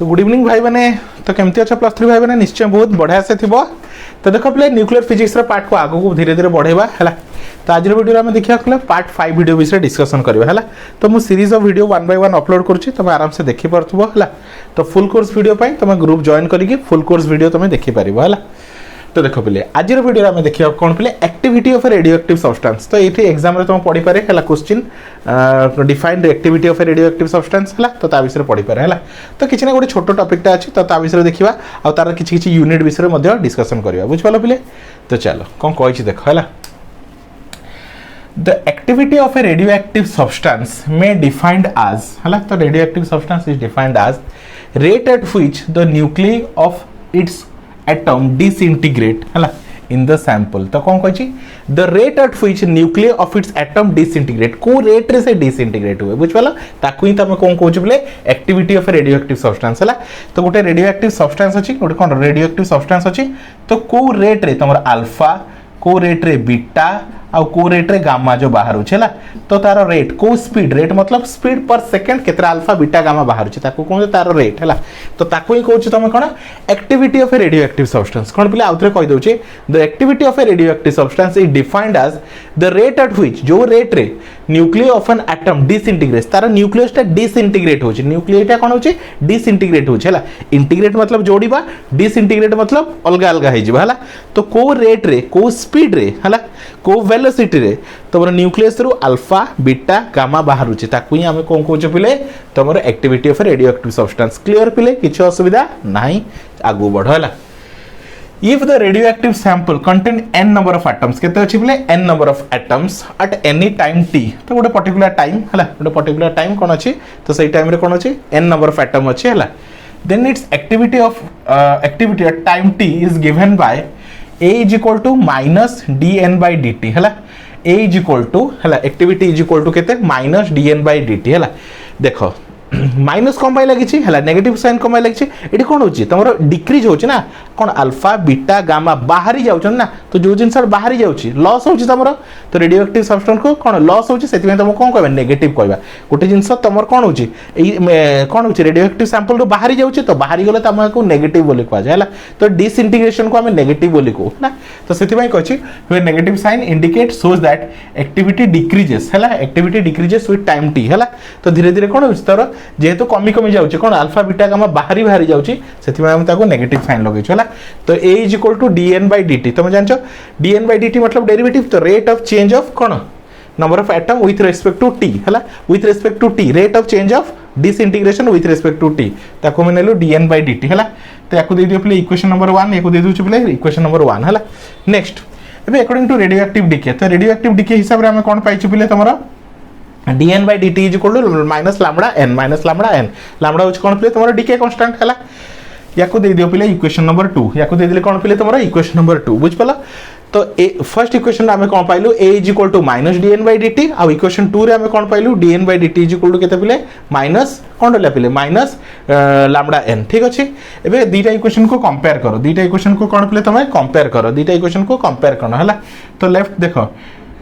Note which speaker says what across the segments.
Speaker 1: तो good evening भाई मैंने तो केमती अच्छा प्लस 3 भाई मैंने निश्चय बहुत बढ़िया से थी। तो देख पे न्यूक्लियर फिजिक्स पार्ट को आगू धीरे धीरे बढ़ेगा है। तो आज वीडियो आम देखा पार्ट 5 वीडियो विषय डिस्कसन करवा है। तो मुझे series of video 1 by 1 upload करुँच तुम आराम से देखिपो है। तो फुल कोर्स वीडियो तुम ग्रुप जॉइन करके फुल कोर्स वीडियो तुम देखिपार है। तो देख पे आज वीडियो में देखा कौन पे activity of a radioactive substance. तो ये एग्जाम रे तुम पढ़ी पारे है question defined activity of a radioactive substance है। तो विषय पढ़ी पारे है। तो किसी ना गोटे छोट टॉपिकटा अच्छी तो विषय देखा और तार किसी यूनिट विषय डिस्कसन करवा बुझिपाल पे। तो चलो कौन कही देख है। The activity of a radioactive substance may defined as है। तो radioactive substance is defined as rate at which the nuclei of its atom disintegrate है in the sample। तो कौन कही the rate at which nuclei of its atom disintegrate को rate रे से disintegrate हुए बुझ पाला ताकू ही तमे कौन कहू बोले activity of a radioactive substance है। तो गोटे radioactive substance अछि गोटे कौन radioactive substance अछि तो को rate रे तमर अल्फा को रेट रे बीटा आउ को रेट रे गामा जो बाहर है। तो तार रेट को स्पीड रेट मतलब स्पीड पर सेकंड केतरा अल्फा बीटा गामा बाहर ताको कौन तार रेट है। तो ताको ही कहूँ तुम कौन activity of a radioactive substance कौन पे आउ थे कही दौचे the activity of a radioactive substance is defined as the rate at which जो रेट रे nucleus of an atom disintegrate तार न्यूक्लियसटा डिसइंटीग्रेट होची न्यूक्लियसटा कौन होची डिसइंटीग्रेट होची है। इंटीग्रेट मतलब जोड़ीबा डिसइंटीग्रेट मतलब अलग अलग है जिबा है। तो को रेट रे को स्पीड रे है को वेलोसिटी रे तुम न्यूक्लियस रु अल्फा बीटा गामा बाहर ताकू ही आम कौन कौच पिले तुम activity of radioactive substance. Clear पिले किसी असुविधा नहीं आगू बढ़ है। If the radioactive sample contain n number of atoms केते अछि बोले n number of atoms at any time t तो गोटे पर्टिकुलर टाइम है गोटे पर्टिकुलर टाइम कौन अच्छी तो सही टाइम रे कौन अच्छी n number of atom अच्छी है। then its activity at time t is given by a is equal to minus dn by dt है। a is equal to है activity is equal to केते minus dn by dt है। देखो minus कम लगी है negative sign कम लगी ये कौन होची तुम डिक्रीज होची ना कौन अल्फा बीटा गामा बाहरी जाउछ ना। तो जो जिनस बाहरी जाउची लॉस होची तुम तो रेडियो एक्टिव सब्सटेंस को कौन लॉस होची से तुम कौन कहबा नेगेटिव कहबा गोटे जिनस तुम कौन होची कौन होची रेडियो एक्टिव सैंपल रो बाहरी जाउची तो बाहरी गले तुम को नेगेटिव बोली कह जाय। तो डिसइंटीग्रेशन को हमें नेगेटिव बोली कहू ना। तो से कहछि when negative sign indicate shows that activity decreases है activity decreases with time T है। तो धीरे धीरे कौन होची तार जेहेतु कमी कमी जाउची कौन अल्फा बीटा गामा बाहरी बाहरी जाउची सेति हम ताको नेगेटिव साइन लगैछु है। तो a is equal to dn by dt तुम जानछो dn by dt मतलब डेरिवेटिव तो रेट ऑफ चेंज ऑफ कौन number of atom with respect to t है with respect to t rate of change of disintegration with respect to t ताको हम नेलु dn by dt है। तो याको दे दियो प्ले इक्वेशन नंबर 1 याको दे दोछु प्ले इक्वेशन नंबर 1 है। नेक्स्ट एबे अकॉर्डिंग टू रेडियोएक्टिव डीके तो रेडियोएक्टिव डीके हिसाब रे हम कोन पाइछु play तमरा dn by dt is equal to minus lambda n lambda होच कोन प्ले तमरा डीके कांस्टेंट हला। याको दे दियो पिले इक्वेशन नंबर 2 याको दे दिले कोन पिले तमरा इक्वेशन नंबर 2 बुझ पला। तो फर्स्ट इक्वेशन रे हम कोन पाइलु a is equal to minus dn by dt आ इक्वेशन 2 रे हम कोन पाइलु dn by dt is equal to केते पिले माइनस कोन रहला पिले माइनस लैम्बडा n। ठीक अछि एबे दीटा इक्वेशन को कंपेयर करो दीटा इक्वेशन को कोन पिले तमे कंपेयर करो दीटा इक्वेशन को कंपेयर करनो हला। तो लेफ्ट देखो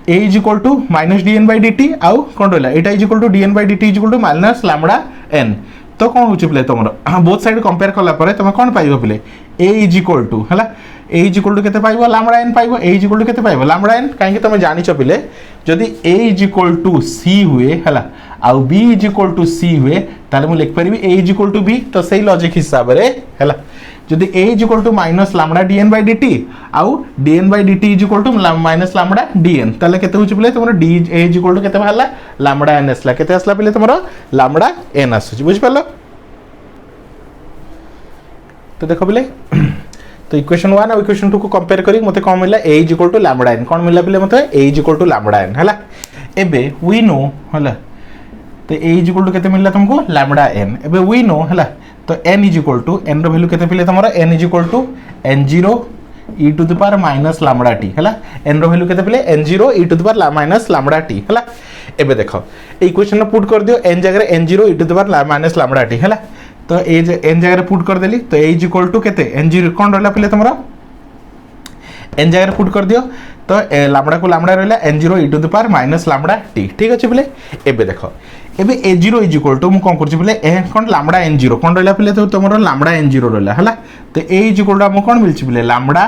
Speaker 1: a is equal to minus dn by dt आउ कोन रहला एटा is equal to dn by dt is equal to minus lambda n। तो कौन होची प्ले तुमरा बोथ साइड कंपेयर करला परे तुम कौन पाइबो play a is equal to हला a is equal to केते पाइबो lambda n पाइबो a is equal to केते पाइबो lambda n काहे कि तुम जानि छ प्ले जदी a is equal to c हुए हला आउ b is equal to c हुए ताले मु लिख परिबी a is equal to b। तो सही लॉजिक हिसाब रे हला जदी a is equal to minus lambda dn by dt आउ dn by dt is equal to minus lambda dn ताले केते होची प्ले तुमरा d a is equal to केते भाला lambda n असला केते असला प्ले तुमरा lambda n आसुची बुझ पालो। तो देखो प्ले तो इक्वेशन 1 और इक्वेशन 2 को कंपेयर करी मते कोन मिला a is equal to lambda n कोन मिला प्ले मते a is equal to lambda n हला। एबे वी नो हला तो a is equal to केते मिलला तुमको lambda n एबे वी नो हला। तो n is equal to n रो वैल्यू केते पिले तमरा n is equal to n0 e to the power minus lambda t हला n रो वैल्यू केते पिले n0 e to the power minus lambda t हला। एबे देखो ए इक्वेशन में पुट कर दियो n जगह n0 e to the power minus lambda t हला। तो ए n जगह पुट कर देली तो a is equal to केते n0 कोन रहला पिले तमरा एन जगह पुट कर दियो तो लैम्बडा को लैम्बडा रहला n0 e to the power minus lambda t ठीक अछि पिले एबे देखो एबे a0 इज इक्वल टू मु कोन करछि पिले ए कोन लैम्बडा n0 कोन रहला पिले तो तमरो लैम्बडा n0 रहला हला तो a इज इक्वल टू हम कोन मिलछि पिले lambda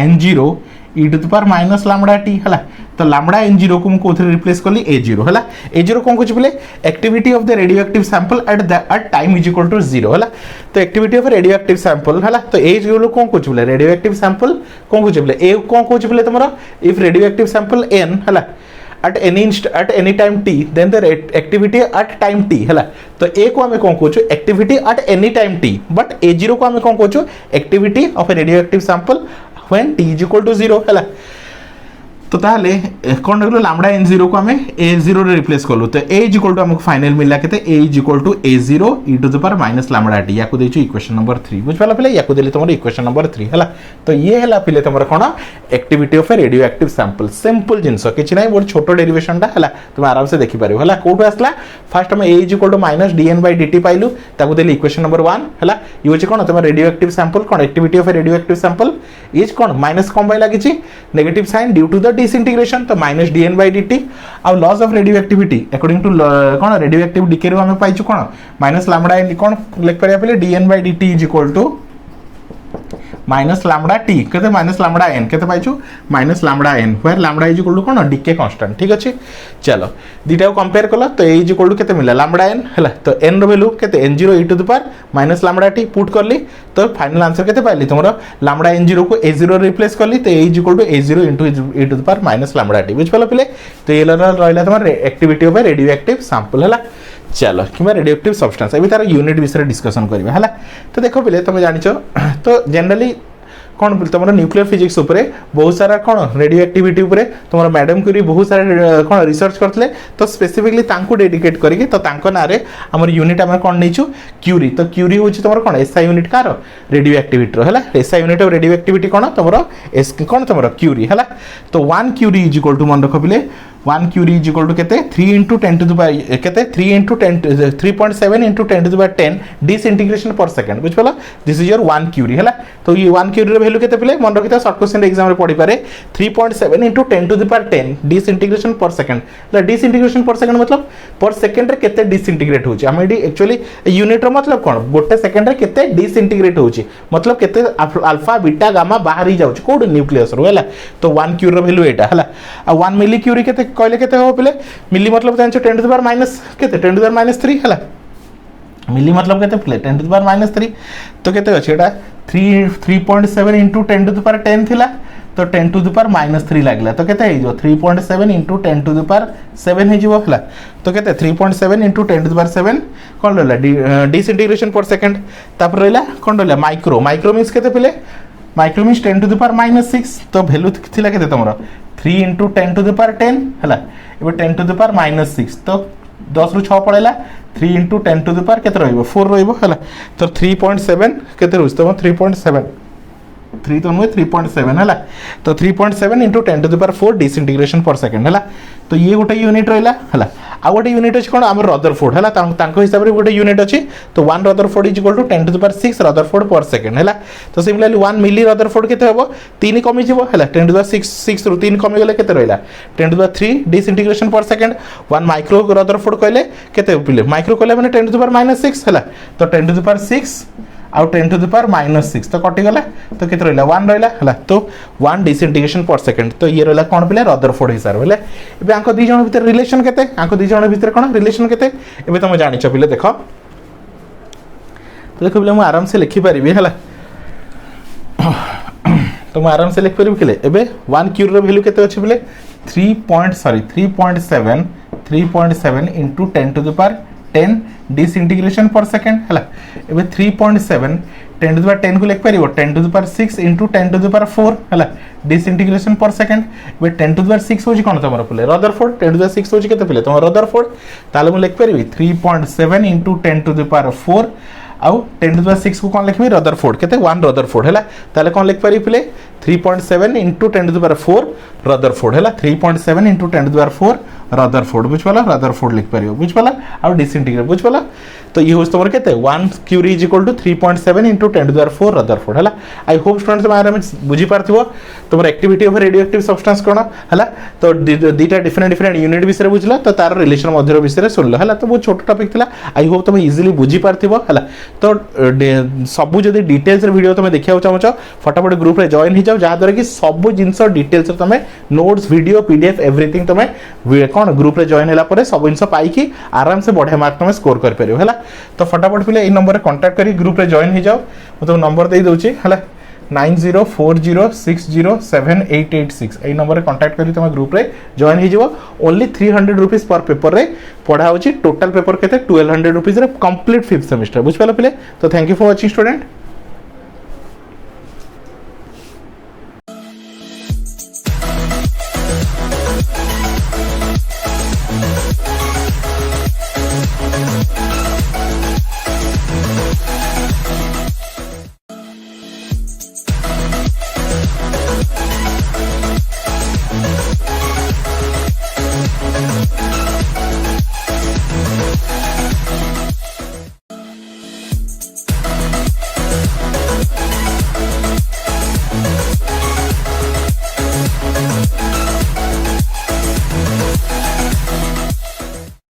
Speaker 1: n0 e to the power minus lambda t हला तो लैम्बडा n0 को मु कोथरे रिप्लेस करली a0 हला a0 कोन कुछ पिले activity of the radioactive sample at time is equal to 0 हला तो एक्टिविटी ऑफ रेडियोएक्टिव सैंपल हला तो a0 कोन कुछ पिले रेडियोएक्टिव सैंपल कोन कुछ पिले a कोन कुछ पिले तमरो इफ रेडियोएक्टिव सैंपल n हला at any time t then the activity at time t हला तो a को हमें कोन कोचो activity at any time t but a0 को हमें कोन कोचो activity of a radioactive sample when t is equal to 0 हला तो ताहले कोन रहलो लैम्बडा n0 को हमें a0 रे रिप्लेस करलो तो a इज इक्वल टू हमको फाइनल मिलला केते a is equal to a0 e to the power minus lambda t याको देछु इक्वेशन नंबर 3 बुझ पाला पले याको देली तमरो इक्वेशन नंबर 3 हला तो ये हला पले तमरो कोन activity of a radioactive sample simple जिंस किछि नै बहुत छोटो डेरिवेशन टा हला तुम आराम से देखि पारियो हला कोठो आसला फर्स्ट हम a is equal to minus dn/dt पाइलु ताको देली इक्वेशन नंबर 1 हला ये होछि कोन तम रेडियोएक्टिव सैंपल कोन activity of a radioactive sample is कोन माइनस कोन बाय लागिछि negative sign due to the disintegration तो माइनस dn/dt आ loss of radioactivity according to कोन रेडियोएक्टिव डिके रो हम पाइछु कोन माइनस लैम्बडा n कोन लिख परिया पले dn/dt is equal to minus lambda t केते माइनस लैम्बडा n केते पाइछु minus lambda n where lambda is equal to कोन डिके कांस्टेंट ठीक अछि चलो दीटा को कंपेयर कला तो a इज इक्वल टू केते मिला लैम्बडा n हला तो n रो वैल्यू केते n0 e to the power minus lambda t put करली तो फाइनल आंसर केते पाइली तमरो लैम्बडा n0 को a0 रे रिप्लेस करली तो a is equal to a0 e to the power minus lambda t बुझ पालो पिले तो ये रहला तमर activity of a radioactive sample हला चलो कि रेडियोएक्टिव सब्सटेंस अभी तार यूनिट विषय डिस्कशन करबा हला तो देखो पिले तुम जानिछो तो जनरली कौन तुम न्यूक्लियर फिजिक्स उपरे बहुत सारा कौन रेडियो एक्टिविटी उपरे तुम मैडम क्यूरी बहुत सारा कौन रिसर्च करते तो स्पेसिफिकली तांको डेडिकेट करके तो तांको नारे हमर यूनिट आम कौन नहीं क्यूरी तो क्यूरी हूँ तुम कौन एसआई यूनिट कार रेडियो एक्टिविटी है SI unit of radioactivity कौन तुम कौन तुम क्यूरी है तो 1 क्यूरी इज इक्वल टू मन रख पिले 1 क्यूरी इज इक्वल टू केते 3 into 10 to the power केते 3 into 10 3.7 into 10 to the power 10 disintegration per second बुझ पला दिस इज योर 1 क्यूरी हैला तो ये 1 क्यूरी रे वैल्यू केते पिले मन रखिता शॉर्ट क्वेश्चन एग्जाम रे पढी पारे 3.7 into 10 to the power 10 disintegration per second La disintegration per second मतलब पर सेकंड रे केते डिसइंटीग्रेट होची हम एडी एक्चुअली यूनिट रो मतलब कोन गोटे सेकंड रे केते डिसइंटीग्रेट होची मतलब केते अल्फा बीटा गामा बाहर ही जाउची कोड न्यूक्लियस रो हैला तो 1 क्यूरी रो वैल्यू एटा हैला आ 1 मिली क्यूरी केते कहले केते हो पिले मिली मतलब जानछो 10 to the power माइनस केते 10 to the power माइनस 3 हैला मिली मतलब केते पिले 10 to the power माइनस 3 तो केते अछि एटा 3.7 into 10 to the power 10 थिला तो 10 to the power माइनस 3 लागला तो केते हे जो 3.7 into 10 to the power 7 हे जीवो हला तो केते 3.7 into 10 to the power 7 कोन रहला डिसइंटीग्रेशन पर सेकंड तापर रहला कोन रहला माइक्रो मींस केते पिले micro means 10 to the power minus 6 तो वैल्यू थिला केते तमरो 3 into 10 to the power 10 हला एबे 10 to the power माइनस 6 तो 10 रु 6 पड़ेला 3 into 10 to the power केते रहइबो 4 रहइबो हला तो 3.7 केते रहउछ तो 3.7 3 तो नुए 3.7 हला तो 3.7 into 10 to the power 4 disintegration पर सेकंड हला तो ये गोटे यूनिट रहला हला आ गोटे यूनिट अछि कोन हमर रदरफोर्ड हला तांको हिसाब रे गोटे यूनिट अछि तो 1 Rutherford is equal to 10 to the power 6 Rutherford पर सेकंड हला तो सिमिलरली 1 मिली रदरफोर्ड केते हबो 3 कमी जिवो हला 10 to the power 6 रु 3 कमी गेले केते रहला 10 to the power 3 डिसइंटीग्रेशन पर सेकंड 1 माइक्रो रदरफोर्ड कहले केते पिले माइक्रो कहले माने 10 to the power माइनस 6 हला तो 10 to the power 6 आउ 10 to the power माइनस 6 तो कटि गला तो केते रहला 1 रहला हला तो 1 डिसइंटीग्रेशन पर सेकंड तो ये रहला कोन पिले रदरफोर्ड हिसाब हले एबे आंको दी जण भीतर रिलेशन केते आंको दी जण भीतर कोन रिलेशन केते एबे तुम जानि छ पिले देखो तो देखो पिले मु आराम से लिखि परिबी हला तो मु आराम से लिख परिबी किले एबे 1 क्यूरी रो वैल्यू केते अछि पिले 3.7 into 10 to the power 10 disintegration पर सेकंड हला एबे 3.7 10 to the power 10 को लिख परिबो 10 to the power 6 into 10 to the power 4 हला डिसइंटीग्रेशन पर सेकंड एबे 10 to the power 6 होजी कोन तमरो पिले रदरफोर्ड 10 to the power 6 होजी केते पिले तमरो रदरफोर्ड ताले मु लिख परिबी 3.7 into 10 to the power 4 आउ 10 to the power 6 को कोन लिखबी रदरफोर्ड केते 1 रदरफोर्ड हला ताले कोन लिख परि पिले 3.7 into 10 to the power 4 rutherford हला 3.7 into 10 to the power 4 rutherford बुझिपाला रदरफोर्ड लिख पारियो बुझिपाला आ डिसइंटीग्रेट बुझिपाला तो ये होस तमर केते 1 curie is equal to 3.7 into 10 to the 4 rutherford हला आई होप स्टूडेंट्स मारे में बुझी पारथिबो तमर activity of radioactive substance कोन हला तो दीटा डिफरेंट डिफरेंट यूनिट विषय बुझला तो तार रिलेशन मध्य विषय सुनलो हला तो बहुत छोट टॉपिक थिला आई होप तुम इजीली बुझी पारथिबो हला तो सब जदी डिटेल्स वीडियो तुम देखिया चाहछ फटाफट ग्रुप रे जॉइन हो जाओ जहाँ द्वारा कि सब जिनस डिटेल्स तुम नोट्स वीडियो पीडीएफ एवरीथिंग तुम कौन ग्रुप रे जॉइन होला परे सब जिनस पाइकी आराम से बढ़िया मार्क तुम स्कोर कर परियो हला तो फटाफट पिले ए नंबर रे कांटेक्ट करी ग्रुप रे जॉइन हो जाओ मैं तुम नंबर दे दोची हला 9040607886 ए नंबर रे कांटेक्ट करी तुम ग्रुप रे जॉइन हो जाओ ओनली 300 रुपीस पर पेपर रे पढ़ा होची टोटल पेपर केते 1200 रुपीस रे कंप्लीट 5th सेमेस्टर बुझ पालो पिले तो thank you for watching student.